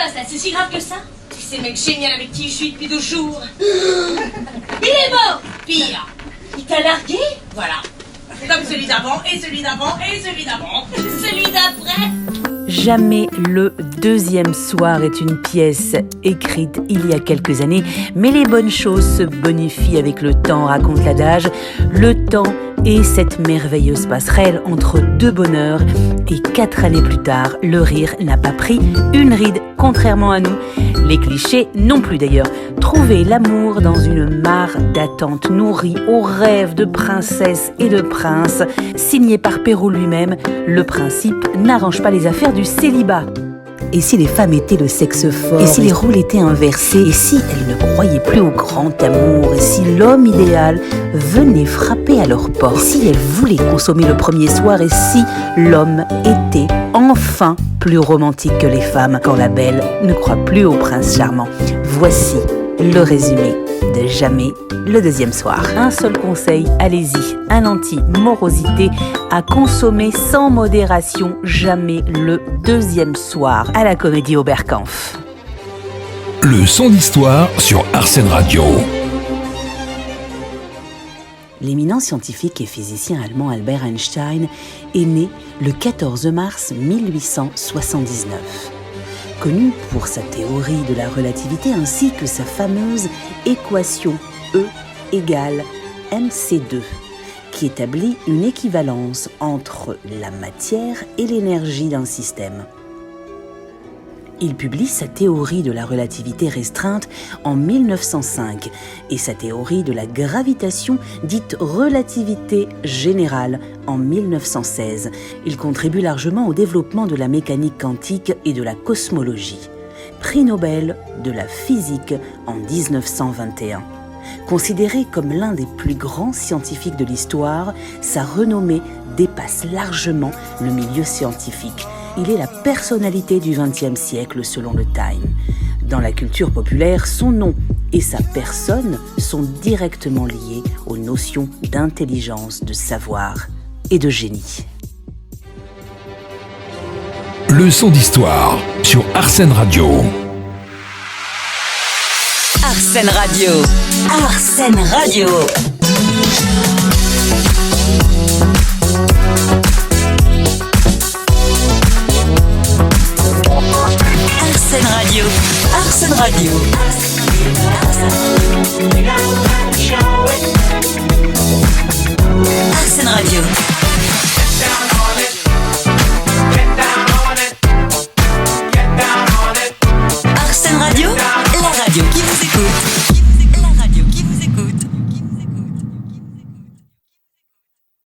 passe là? C'est si grave que ça? Tu sais, mec génial avec qui je suis depuis 12 jours. Il est mort! Pire! Il t'a largué? Voilà. Comme celui d'avant, et celui d'avant, et celui d'avant. Celui d'après. Jamais le deuxième soir est une pièce écrite il y a quelques années, mais les bonnes choses se bonifient avec le temps, raconte l'adage. Le temps est cette merveilleuse passerelle entre deux bonheurs, et 4 années plus tard, le rire n'a pas pris une ride, contrairement à nous. Les clichés non plus d'ailleurs. Trouver l'amour dans une mare d'attente nourrie aux rêves de princesses et de princes. Signé par Perrault lui-même, le principe n'arrange pas les affaires du célibat. Et si les femmes étaient le sexe fort? Et si les rôles étaient inversés? Et si elles ne croyaient plus au grand amour? Et si l'homme idéal venait frapper à leur porte? Et si elles voulaient consommer le premier soir? Et si l'homme était enfin plus romantique que les femmes quand la belle ne croit plus au prince charmant? Voici le résumé de Jamais le deuxième soir. Un seul conseil, allez-y, un anti-morosité à consommer sans modération. Jamais le deuxième soir à la Comédie Oberkampf. Le son d'histoire sur Arsène Radio. L'éminent scientifique et physicien allemand Albert Einstein est né le 14 mars 1879. Connu pour sa théorie de la relativité ainsi que sa fameuse équation E égale mc2, qui établit une équivalence entre la matière et l'énergie d'un système. Il publie sa théorie de la relativité restreinte en 1905 et sa théorie de la gravitation dite relativité générale en 1916. Il contribue largement au développement de la mécanique quantique et de la cosmologie. Prix Nobel de la physique en 1921. Considéré comme l'un des plus grands scientifiques de l'histoire, sa renommée dépasse largement le milieu scientifique. Il est la personnalité du XXe siècle selon le Time. Dans la culture populaire, son nom et sa personne sont directement liés aux notions d'intelligence, de savoir et de génie. Leçon d'histoire sur Arsène Radio. Arsène Radio. Arsène Radio. Arsène Radio. Arsène Radio. Arsène Radio.